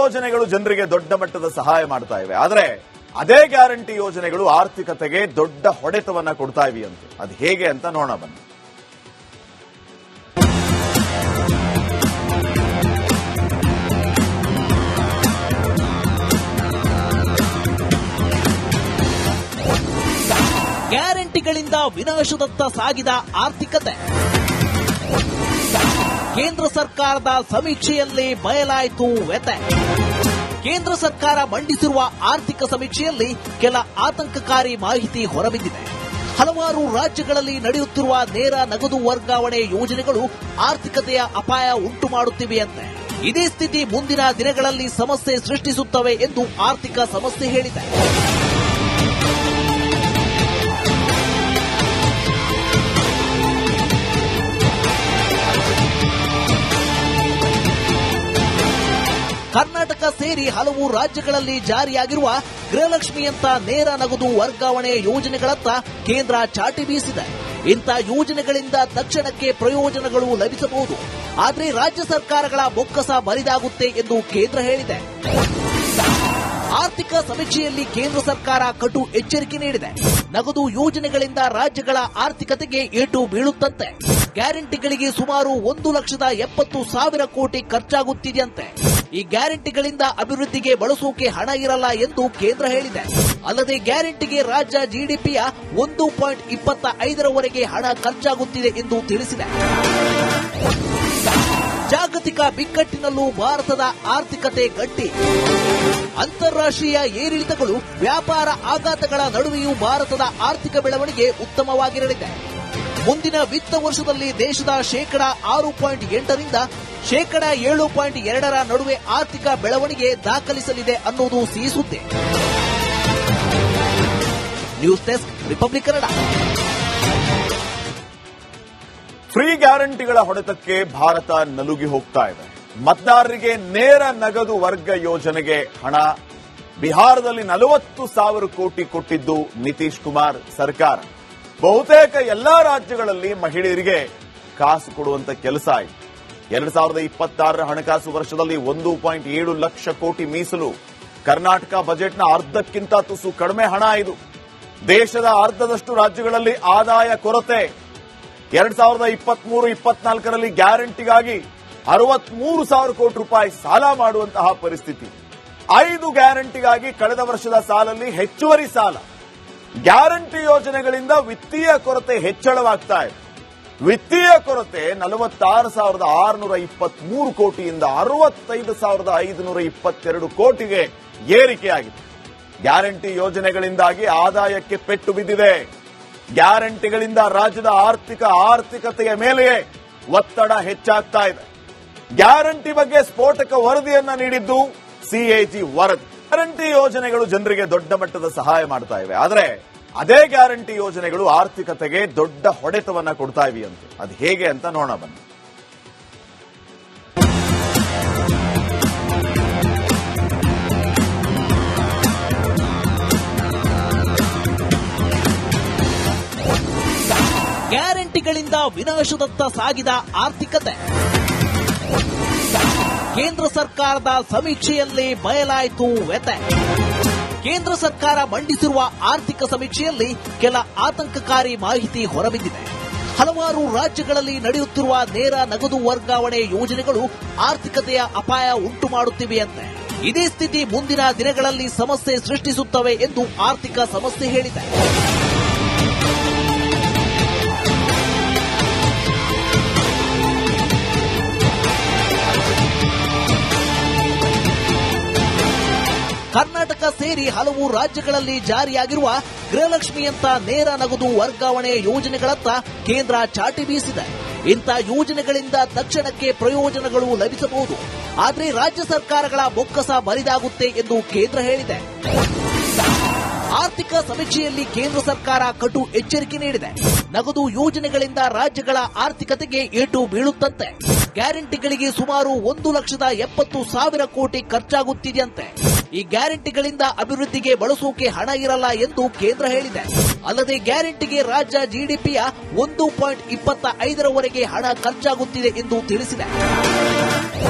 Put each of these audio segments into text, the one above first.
ಯೋಜನೆಗಳು ಜನರಿಗೆ ದೊಡ್ಡ ಮಟ್ಟದ ಸಹಾಯ ಮಾಡ್ತಾ ಇವೆ. ಆದರೆ ಅದೇ ಗ್ಯಾರಂಟಿ ಯೋಜನೆಗಳು ಆರ್ಥಿಕತೆಗೆ ದೊಡ್ಡ ಹೊಡೆತವನ್ನ ಕೊಡ್ತಾ ಇವೆಯಂತೆ. ಅದು ಹೇಗೆ ಅಂತ ನೋಡೋಣ ಬನ್ನಿ. ಗ್ಯಾರಂಟಿಗಳಿಂದ ವಿನಾಶದತ್ತ ಸಾಗಿದ ಆರ್ಥಿಕತೆ. ಕೇಂದ್ರ ಸರ್ಕಾರದ ಸಮೀಕ್ಷೆಯಲ್ಲಿ ಬಯಲಾಯಿತು ವ್ಯತೆ. ಕೇಂದ್ರ ಸರ್ಕಾರ ಮಂಡಿಸಿರುವ ಆರ್ಥಿಕ ಸಮೀಕ್ಷೆಯಲ್ಲಿ ಕೆಲ ಆತಂಕಕಾರಿ ಮಾಹಿತಿ ಹೊರಬಿದ್ದಿದೆ. ಹಲವಾರು ರಾಜ್ಯಗಳಲ್ಲಿ ನಡೆಯುತ್ತಿರುವ ನೇರ ನಗದು ವರ್ಗಾವಣೆ ಯೋಜನೆಗಳು ಆರ್ಥಿಕತೆಯ ಅಪಾಯ ಉಂಟು ಮಾಡುತ್ತಿವೆಯಂತೆ. ಇದೇ ಸ್ಥಿತಿ ಮುಂದಿನ ದಿನಗಳಲ್ಲಿ ಸಮಸ್ಯೆ ಸೃಷ್ಟಿಸುತ್ತವೆ ಎಂದು ಆರ್ಥಿಕ ಸಂಸ್ಥೆ ಹೇಳಿದೆ. ಕರ್ನಾಟಕ ಸೇರಿ ಹಲವು ರಾಜ್ಯಗಳಲ್ಲಿ ಜಾರಿಯಾಗಿರುವ ಗೃಹಲಕ್ಷ್ಮಿಯಂತ ನೇರ ನಗದು ವರ್ಗಾವಣೆ ಯೋಜನೆಗಳತ್ತ ಕೇಂದ್ರ ಚಾಟಿ ಬೀಸಿದೆ. ಇಂಥ ಯೋಜನೆಗಳಿಂದ ತಕ್ಷಣಕ್ಕೆ ಪ್ರಯೋಜನಗಳು ಲಭಿಸಬಹುದು. ಆದರೆ ರಾಜ್ಯ ಸರ್ಕಾರಗಳ ಬೊಕ್ಕಸ ಬರಿದಾಗುತ್ತೆ ಎಂದು ಕೇಂದ್ರ ಹೇಳಿದೆ. ಆರ್ಥಿಕ ಸಮೀಕ್ಷೆಯಲ್ಲಿ ಕೇಂದ್ರ ಸರ್ಕಾರ ಕಟು ಎಚ್ಚರಿಕೆ ನೀಡಿದೆ. ನಗದು ಯೋಜನೆಗಳಿಂದ ರಾಜ್ಯಗಳ ಆರ್ಥಿಕತೆಗೆ ಏಟು ಬೀಳುತ್ತಂತೆ. ಗ್ಯಾರಂಟಿಗಳಿಗೆ ಸುಮಾರು 1,70,000 ಕೋಟಿ ಖರ್ಚಾಗುತ್ತಿದೆಯಂತೆ. ಈ ಗ್ಯಾರಂಟಿಗಳಿಂದ ಅಭಿವೃದ್ಧಿಗೆ ಬಳಸೋಕೆ ಹಣ ಇರಲ್ಲ ಎಂದು ಕೇಂದ್ರ ಹೇಳಿದೆ. ಅಲ್ಲದೆ ಗ್ಯಾರಂಟಿಗೆ ರಾಜ್ಯ ಜಿಡಿಪಿಯ 1.25 ಹಣ ಖರ್ಚಾಗುತ್ತಿದೆ ಎಂದು ತಿಳಿಸಿದೆ. ಜಾಗತಿಕ ಬಿಕ್ಕಟ್ಟಿನಲ್ಲೂ ಭಾರತದ ಆರ್ಥಿಕತೆ ಗಟ್ಟಿ. ಅಂತಾರಾಷ್ಟ್ರೀಯ ಏರಿಳಿತಗಳು, ವ್ಯಾಪಾರ ಆಘಾತಗಳ ನಡುವೆಯೂ ಭಾರತದ ಆರ್ಥಿಕ ಬೆಳವಣಿಗೆ ಉತ್ತಮವಾಗಿರಲಿದೆ. ಮುಂದಿನ ವಿತ್ತ ವರ್ಷದಲ್ಲಿ ದೇಶದ ಶೇಕಡ 6.8 ಶೇಕಡ 7.2 ನಡುವೆ ಆರ್ಥಿಕ ಬೆಳವಣಿಗೆ ದಾಖಲಿಸಲಿದೆ ಅನ್ನೋದು ಸಿಹಿ ಸುದ್ದಿ. News desk, republic Kannada. Free ಗ್ಯಾರಂಟಿಗಳ ಹೊಡೆತಕ್ಕೆ ಭಾರತ ನಲುಗಿ ಹೋಗ್ತಾ ಇದೆ. ಮತದಾರರಿಗೆ ನೇರ ನಗದು ವರ್ಗ ಯೋಜನೆಗೆ ಹಣ ಬಿಹಾರದಲ್ಲಿ 40,000 ಕೋಟಿ ಕೊಟ್ಟಿದ್ದು ನಿತೀಶ್ ಕುಮಾರ್ ಸರ್ಕಾರ. ಬಹುತೇಕ ಎಲ್ಲಾ ರಾಜ್ಯಗಳಲ್ಲಿ ಮಹಿಳೆಯರಿಗೆ ಕಾಸು ಕೊಡುವಂತ ಕೆಲಸ ಆಯಿತು. 2026 ಹಣಕಾಸು ವರ್ಷದಲ್ಲಿ 1.7 ಲಕ್ಷ ಕೋಟಿ ಮೀಸಲು. ಕರ್ನಾಟಕ ಬಜೆಟ್ನ ಅರ್ಧಕ್ಕಿಂತ ತುಸು ಕಡಿಮೆ ಹಣ ಇದು. ದೇಶದ ಅರ್ಧದಷ್ಟು ರಾಜ್ಯಗಳಲ್ಲಿ ಆದಾಯ ಕೊರತೆ. 2023-24ರಲ್ಲಿ ಗ್ಯಾರಂಟಿಗಾಗಿ 63,000 ಕೋಟಿ ರೂಪಾಯಿ ಸಾಲ ಮಾಡುವಂತಹ ಪರಿಸ್ಥಿತಿ. 5 ಗ್ಯಾರಂಟಿಗಾಗಿ ಕಳೆದ ವರ್ಷದ ಸಾಲಲ್ಲಿ ಹೆಚ್ಚುವರಿ ಸಾಲ. ಗ್ಯಾರಂಟಿ ಯೋಜನೆಗಳಿಂದ ವಿತ್ತೀಯ ಕೊರತೆ ಹೆಚ್ಚಳವಾಗ್ತಾ ಇದೆ. ವಿತ್ತೀಯ ಕೊರತೆ 46,623 ಕೋಟಿಯಿಂದ 65,522 ಕೋಟಿಗೆ ಏರಿಕೆಯಾಗಿದೆ. ಗ್ಯಾರಂಟಿ ಯೋಜನೆಗಳಿಂದಾಗಿ ಆದಾಯಕ್ಕೆ ಪೆಟ್ಟು ಬಿದ್ದಿದೆ. ಗ್ಯಾರಂಟಿಗಳಿಂದ ರಾಜ್ಯದ ಆರ್ಥಿಕತೆಯ ಮೇಲೆಯೇ ಒತ್ತಡ ಹೆಚ್ಚಾಗ್ತಾ ಇದೆ. ಗ್ಯಾರಂಟಿ ಬಗ್ಗೆ ಸ್ಫೋಟಕ ವರದಿಯನ್ನ ನೀಡಿದ್ದು ಸಿಎಜಿ ವರದಿ. ಗ್ಯಾರಂಟಿ ಯೋಜನೆಗಳು ಜನರಿಗೆ ದೊಡ್ಡ ಮಟ್ಟದ ಸಹಾಯ ಮಾಡ್ತಾ ಇವೆ. ಆದರೆ ಅದೇ ಗ್ಯಾರಂಟಿ ಯೋಜನೆಗಳು ಆರ್ಥಿಕತೆಗೆ ದೊಡ್ಡ ಹೊಡೆತವನ್ನ ಕೊಡ್ತಾ ಇವೆಯಂತೆ. ಅದು ಹೇಗೆ ಅಂತ ನೋಡೋಣ ಬನ್ನಿ. ಗ್ಯಾರಂಟಿಗಳಿಂದ ವಿನಾಶದತ್ತ ಸಾಗಿದ ಆರ್ಥಿಕತೆ. ಕೇಂದ್ರ ಸರ್ಕಾರದ ಸಮೀಕ್ಷೆಯಲ್ಲಿ ಬಯಲಾಯಿತು ವ್ಯತೆ. ಕೇಂದ್ರ ಸರ್ಕಾರ ಮಂಡಿಸಿರುವ ಆರ್ಥಿಕ ಸಮೀಕ್ಷೆಯಲ್ಲಿ ಕೆಲ ಆತಂಕಕಾರಿ ಮಾಹಿತಿ ಹೊರಬಿದ್ದಿದೆ. ಹಲವಾರು ರಾಜ್ಯಗಳಲ್ಲಿ ನಡೆಯುತ್ತಿರುವ ನೇರ ನಗದು ವರ್ಗಾವಣೆ ಯೋಜನೆಗಳು ಆರ್ಥಿಕತೆಯ ಅಪಾಯ ಉಂಟು ಮಾಡುತ್ತಿವೆಯಂತೆ. ಇದೇ ಸ್ಥಿತಿ ಮುಂದಿನ ದಿನಗಳಲ್ಲಿ ಸಮಸ್ಯೆ ಸೃಷ್ಟಿಸುತ್ತವೆ ಎಂದು ಆರ್ಥಿಕ ಸಂಸ್ಥೆ ಹೇಳಿದೆ. ಕರ್ನಾಟಕ ಸೇರಿ ಹಲವು ರಾಜ್ಯಗಳಲ್ಲಿ ಜಾರಿಯಾಗಿರುವ ಗೃಹಲಕ್ಷ್ಮಿಯಂತ ನೇರ ನಗದು ವರ್ಗಾವಣೆ ಯೋಜನೆಗಳತ್ತ ಕೇಂದ್ರ ಚಾಟಿ ಬೀಸಿದೆ. ಇಂಥ ಯೋಜನೆಗಳಿಂದ ತಕ್ಷಣಕ್ಕೆ ಪ್ರಯೋಜನಗಳು ಲಭಿಸಬಹುದು. ಆದರೆ ರಾಜ್ಯ ಸರ್ಕಾರಗಳ ಬೊಕ್ಕಸ ಬರಿದಾಗುತ್ತೆ ಎಂದು ಕೇಂದ್ರ ಹೇಳಿದೆ. ಆರ್ಥಿಕ ಸಮೀಕ್ಷೆಯಲ್ಲಿ ಕೇಂದ್ರ ಸರ್ಕಾರ ಕಟು ಎಚ್ಚರಿಕೆ ನೀಡಿದೆ. ನಗದು ಯೋಜನೆಗಳಿಂದ ರಾಜ್ಯಗಳ ಆರ್ಥಿಕತೆಗೆ ಏಟು ಬೀಳುತ್ತಂತೆ. ಗ್ಯಾರಂಟಿಗಳಿಗೆ ಸುಮಾರು 1,70,000 ಕೋಟಿ ಖರ್ಚಾಗುತ್ತಿದೆಯಂತೆ. ಈ ಗ್ಯಾರಂಟಿಗಳಿಂದ ಅಭಿವೃದ್ಧಿಗೆ ಬಳಸೋಕೆ ಹಣ ಇರಲ್ಲ ಎಂದು ಕೇಂದ್ರ ಹೇಳಿದೆ. ಅಲ್ಲದೆ ಗ್ಯಾರಂಟಿಗೆ ರಾಜ್ಯ ಜಿಡಿಪಿಯ 1.25 ಹಣ ಖರ್ಚಾಗುತ್ತಿದೆ ಎಂದು ತಿಳಿಸಿದೆ.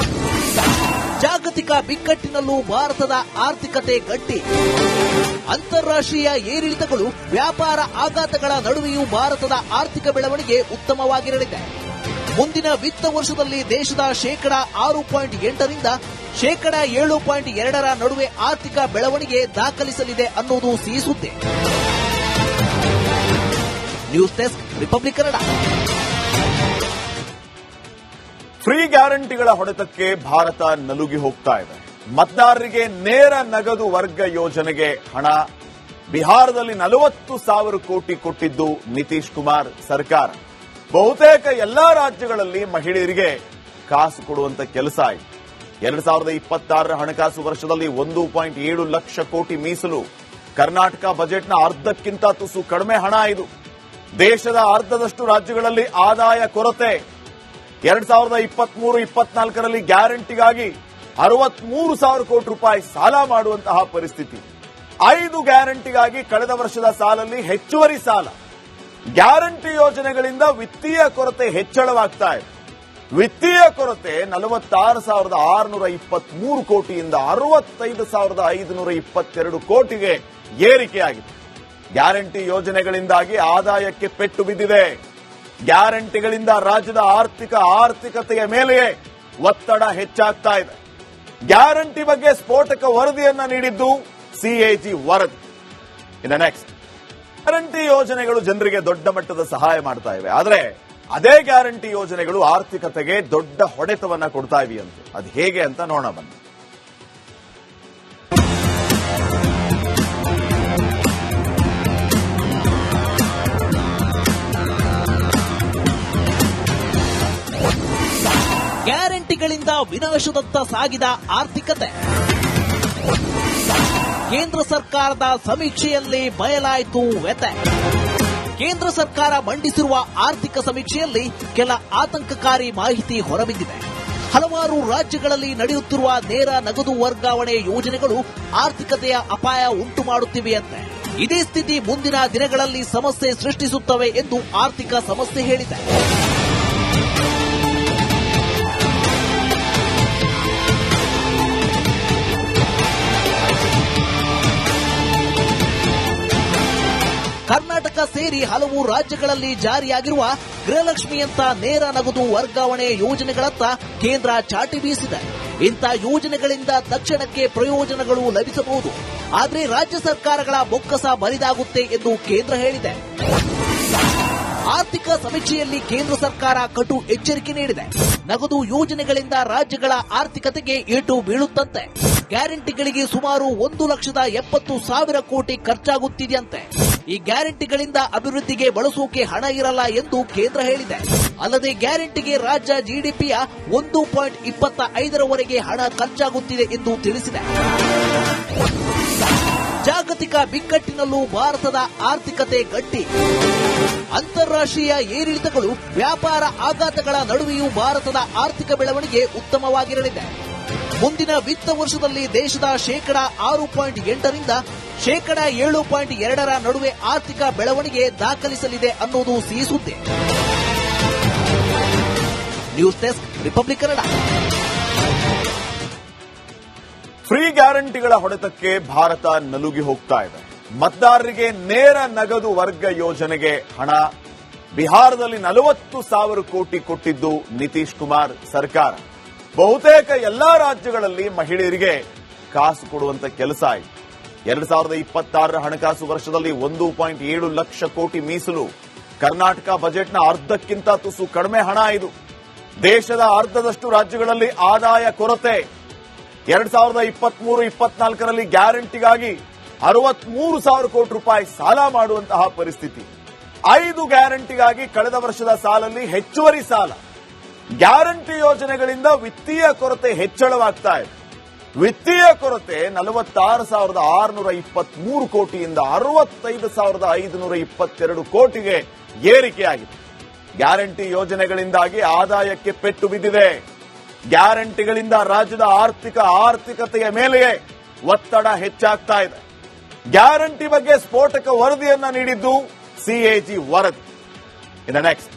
ಜಾಗತಿಕ ಬಿಕ್ಕಟ್ಟಿನಲ್ಲೂ ಭಾರತದ ಆರ್ಥಿಕತೆ ಗಟ್ಟಿ. ಅಂತಾರಾಷ್ಟ್ರೀಯ ಏರಿಳಿತಗಳು, ವ್ಯಾಪಾರ ಆಘಾತಗಳ ನಡುವೆಯೂ ಭಾರತದ ಆರ್ಥಿಕ ಬೆಳವಣಿಗೆ ಉತ್ತಮವಾಗಿರಲಿದೆ. ಮುಂದಿನ ವಿತ್ತ ವರ್ಷದಲ್ಲಿ ದೇಶದ ಶೇಕಡ 6.8ರಿಂದ ಶೇಕಡ 7.2ರ ನಡುವೆ ಆರ್ಥಿಕ ಬೆಳವಣಿಗೆ ದಾಖಲಿಸಲಿದೆ ಅನ್ನೋದು ಸಿಹಿ ಸುದ್ದಿ. News desk, republic Kannada. Free ಗ್ಯಾರಂಟಿಗಳ ಹೊಡೆತಕ್ಕೆ ಭಾರತ ನಲುಗಿ ಹೋಗ್ತಾ ಇದೆ. ಮತದಾರರಿಗೆ ನೇರ ನಗದು ವರ್ಗ ಯೋಜನೆಗೆ ಹಣ ಬಿಹಾರದಲ್ಲಿ 40,000 ಕೋಟಿ ಕೊಟ್ಟಿದ್ದು ನಿತೀಶ್ ಕುಮಾರ್ ಸರ್ಕಾರ. ಬಹುತೇಕ ಎಲ್ಲಾ ರಾಜ್ಯಗಳಲ್ಲಿ ಮಹಿಳೆಯರಿಗೆ ಕಾಸು ಕೊಡುವಂತ ಕೆಲಸ ಆಯಿತು. 2026ರ ಹಣಕಾಸು ವರ್ಷದಲ್ಲಿ 1.7 ಲಕ್ಷ ಕೋಟಿ ಮೀಸಲು. ಕರ್ನಾಟಕ ಬಜೆಟ್ನ ಅರ್ಧಕ್ಕಿಂತ ತುಸು ಕಡಿಮೆ ಹಣ ಇದು. ದೇಶದ ಅರ್ಧದಷ್ಟು ರಾಜ್ಯಗಳಲ್ಲಿ ಆದಾಯ ಕೊರತೆ. 2023-24ರಲ್ಲಿ ಗ್ಯಾರಂಟಿಗಾಗಿ 63,000 ಕೋಟಿ ರೂಪಾಯಿ ಸಾಲ ಮಾಡುವಂತಹ ಪರಿಸ್ಥಿತಿ. 5 ಗ್ಯಾರಂಟಿಗಾಗಿ ಕಳೆದ ವರ್ಷದ ಸಾಲಲ್ಲಿ ಹೆಚ್ಚುವರಿ ಸಾಲ. ಗ್ಯಾರಂಟಿ ಯೋಜನೆಗಳಿಂದ ವಿತ್ತೀಯ ಕೊರತೆ ಹೆಚ್ಚಳವಾಗ್ತಾ ಇದೆ. ವಿತ್ತೀಯ ಕೊರತೆ 46,623 ಕೋಟಿಯಿಂದ 65,522 ಕೋಟಿಗೆ ಏರಿಕೆಯಾಗಿದೆ. ಗ್ಯಾರಂಟಿ ಯೋಜನೆಗಳಿಂದಾಗಿ ಆದಾಯಕ್ಕೆ ಪೆಟ್ಟು ಬಿದ್ದಿದೆ. ಗ್ಯಾರಂಟಿಗಳಿಂದ ರಾಜ್ಯದ ಆರ್ಥಿಕತೆಯ ಮೇಲೆಯೇ ಒತ್ತಡ ಹೆಚ್ಚಾಗ್ತಾ ಇದೆ. ಗ್ಯಾರಂಟಿ ಬಗ್ಗೆ ಸ್ಫೋಟಕ ವರದಿಯನ್ನ ನೀಡಿದ್ದು ಸಿಎಜಿ ವರದಿ. ಇನ್ನು ನೆಕ್ಸ್ಟ್, ಗ್ಯಾರಂಟಿ ಯೋಜನೆಗಳು ಜನರಿಗೆ ದೊಡ್ಡ ಮಟ್ಟದ ಸಹಾಯ ಮಾಡ್ತಾ ಇವೆ. ಆದರೆ ಅದೇ ಗ್ಯಾರಂಟಿ ಯೋಜನೆಗಳು ಆರ್ಥಿಕತೆಗೆ ದೊಡ್ಡ ಹೊಡೆತವನ್ನ ಕೊಡ್ತಾ ಇವೆಯಂತೆ. ಅದು ಹೇಗೆ ಅಂತ ನೋಡೋಣ ಬನ್ನಿ. ಗ್ಯಾರಂಟಿಗಳಿಂದ ವಿನಾಶದತ್ತ ಸಾಗಿದ ಆರ್ಥಿಕತೆ. ಕೇಂದ್ರ ಸರ್ಕಾರದ ಸಮೀಕ್ಷೆಯಲ್ಲಿ ಬಯಲಾಯಿತು ವ್ಯತೆ. ಕೇಂದ್ರ ಸರ್ಕಾರ ಮಂಡಿಸಿರುವ ಆರ್ಥಿಕ ಸಮೀಕ್ಷೆಯಲ್ಲಿ ಕೆಲ ಆತಂಕಕಾರಿ ಮಾಹಿತಿ ಹೊರಬಿದ್ದಿದೆ. ಹಲವಾರು ರಾಜ್ಯಗಳಲ್ಲಿ ನಡೆಯುತ್ತಿರುವ ನೇರ ನಗದು ವರ್ಗಾವಣೆ ಯೋಜನೆಗಳು ಆರ್ಥಿಕತೆಯ ಅಪಾಯ ಉಂಟು ಮಾಡುತ್ತಿವೆಯಂತೆ. ಇದೇ ಸ್ಥಿತಿ ಮುಂದಿನ ದಿನಗಳಲ್ಲಿ ಸಮಸ್ಯೆ ಸೃಷ್ಟಿಸುತ್ತವೆ ಎಂದು ಆರ್ಥಿಕ ಸಂಸ್ಥೆ ಹೇಳಿದೆ. ಕರ್ನಾಟಕ ಸೇರಿ ಹಲವು ರಾಜ್ಯಗಳಲ್ಲಿ ಜಾರಿಯಾಗಿರುವ ಗೃಹಲಕ್ಷ್ಮಿಯಂತ ನೇರ ನಗದು ವರ್ಗಾವಣೆ ಯೋಜನೆಗಳತ್ತ ಕೇಂದ್ರ ಚಾಟಿ ಬೀಸಿದೆ. ಇಂಥ ಯೋಜನೆಗಳಿಂದ ತಕ್ಷಣಕ್ಕೆ ಪ್ರಯೋಜನಗಳು ಲಭಿಸಬಹುದು, ಆದರೆ ರಾಜ್ಯ ಸರ್ಕಾರಗಳ ಬೊಕ್ಕಸ ಬರಿದಾಗುತ್ತೆ ಎಂದು ಕೇಂದ್ರ ಹೇಳಿದೆ. ಆರ್ಥಿಕ ಸಮೀಕ್ಷೆಯಲ್ಲಿ ಕೇಂದ್ರ ಸರ್ಕಾರ ಕಟು ಎಚ್ಚರಿಕೆ ನೀಡಿದೆ. ನಗದು ಯೋಜನೆಗಳಿಂದ ರಾಜ್ಯಗಳ ಆರ್ಥಿಕತೆಗೆ ಏಟು ಬೀಳುತ್ತಂತೆ. ಗ್ಯಾರಂಟಿಗಳಿಗೆ ಸುಮಾರು 1,70,000 ಕೋಟಿ ಖರ್ಚಾಗುತ್ತಿದೆಯಂತೆ. ಈ ಗ್ಯಾರಂಟಿಗಳಿಂದ ಅಭಿವೃದ್ಧಿಗೆ ಬಳಸೋಕೆ ಹಣ ಇರಲ್ಲ ಎಂದು ಕೇಂದ್ರ ಹೇಳಿದೆ. ಅಲ್ಲದೆ ಗ್ಯಾರಂಟಿಗೆ ರಾಜ್ಯ ಜಿಡಿಪಿಯ 1.25ರವರೆಗೆ ಹಣ ಖರ್ಚಾಗುತ್ತಿದೆ ಎಂದು ತಿಳಿಸಿದೆ. ಜಾಗತಿಕ ಬಿಕ್ಕಟ್ಟಿನಲ್ಲೂ ಭಾರತದ ಆರ್ಥಿಕತೆ ಗಟ್ಟಿ. ಅಂತಾರಾಷ್ಟ್ರೀಯ ಏರಿಳಿತಗಳು, ವ್ಯಾಪಾರ ಆಘಾತಗಳ ನಡುವೆಯೂ ಭಾರತದ ಆರ್ಥಿಕ ಬೆಳವಣಿಗೆ ಉತ್ತಮವಾಗಿರಲಿದೆ. ಮುಂದಿನ ವಿತ್ತ ವರ್ಷದಲ್ಲಿ ದೇಶದ ಶೇಕಡ 6.8ರಿಂದ ಶೇಕಡ 7.2ರ ನಡುವೆ ಆರ್ಥಿಕ ಬೆಳವಣಿಗೆ ದಾಖಲಿಸಲಿದೆ ಅನ್ನೋದು ಸಿಹಿ ಸುದ್ದಿ. News desk, republic Kannada. Free ಗ್ಯಾರಂಟಿಗಳ ಹೊಡೆತಕ್ಕೆ ಭಾರತ ನಲುಗಿ ಹೋಗ್ತಾ ಇದೆ. ಮತದಾರರಿಗೆ ನೇರ ನಗದು ವರ್ಗ ಯೋಜನೆಗೆ ಹಣ ಬಿಹಾರದಲ್ಲಿ 40,000 ಕೋಟಿ ಕೊಟ್ಟಿದ್ದು ನಿತೀಶ್ ಕುಮಾರ್ ಸರ್ಕಾರ. ಬಹುತೇಕ ಎಲ್ಲಾ ರಾಜ್ಯಗಳಲ್ಲಿ ಮಹಿಳೆಯರಿಗೆ ಕಾಸು ಕೊಡುವಂತ ಕೆಲಸ ಆಯಿತು. 2026ರ ಹಣಕಾಸು ವರ್ಷದಲ್ಲಿ 1.7 ಲಕ್ಷ ಕೋಟಿ ಮೀಸಲು. ಕರ್ನಾಟಕ ಬಜೆಟ್ನ ಅರ್ಧಕ್ಕಿಂತ ತುಸು ಕಡಿಮೆ ಹಣ ಇದು. ದೇಶದ ಅರ್ಧದಷ್ಟು ರಾಜ್ಯಗಳಲ್ಲಿ ಆದಾಯ ಕೊರತೆ. 2023-24ರಲ್ಲಿ ಗ್ಯಾರಂಟಿಗಾಗಿ 63,000 ಕೋಟಿ ರೂಪಾಯಿ ಸಾಲ ಮಾಡುವಂತಹ ಪರಿಸ್ಥಿತಿ. 5 ಗ್ಯಾರಂಟಿಗಾಗಿ ಕಳೆದ ವರ್ಷದ ಸಾಲಲ್ಲಿ ಹೆಚ್ಚುವರಿ ಸಾಲ. ಗ್ಯಾರಂಟಿ ಯೋಜನೆಗಳಿಂದ ವಿತ್ತೀಯ ಕೊರತೆ ಹೆಚ್ಚಳವಾಗ್ತಾ ಇದೆ. ವಿತ್ತೀಯ ಕೊರತೆ 46,623 ಕೋಟಿಯಿಂದ 65,522 ಕೋಟಿಗೆ ಏರಿಕೆಯಾಗಿದೆ. ಗ್ಯಾರಂಟಿ ಯೋಜನೆಗಳಿಂದಾಗಿ ಆದಾಯಕ್ಕೆ ಪೆಟ್ಟು ಬಿದ್ದಿದೆ. ಗ್ಯಾರಂಟಿಗಳಿಂದ ರಾಜ್ಯದ ಆರ್ಥಿಕತೆಯ ಮೇಲೆಯೇ ಒತ್ತಡ ಹೆಚ್ಚಾಗ್ತಾ ಇದೆ. ಗ್ಯಾರಂಟಿ ಬಗ್ಗೆ ಸ್ಫೋಟಕ ವರದಿಯನ್ನ ನೀಡಿದ್ದು ಸಿಎಜಿ ವರದಿ. ಇನ್ನು ನೆಕ್ಸ್ಟ್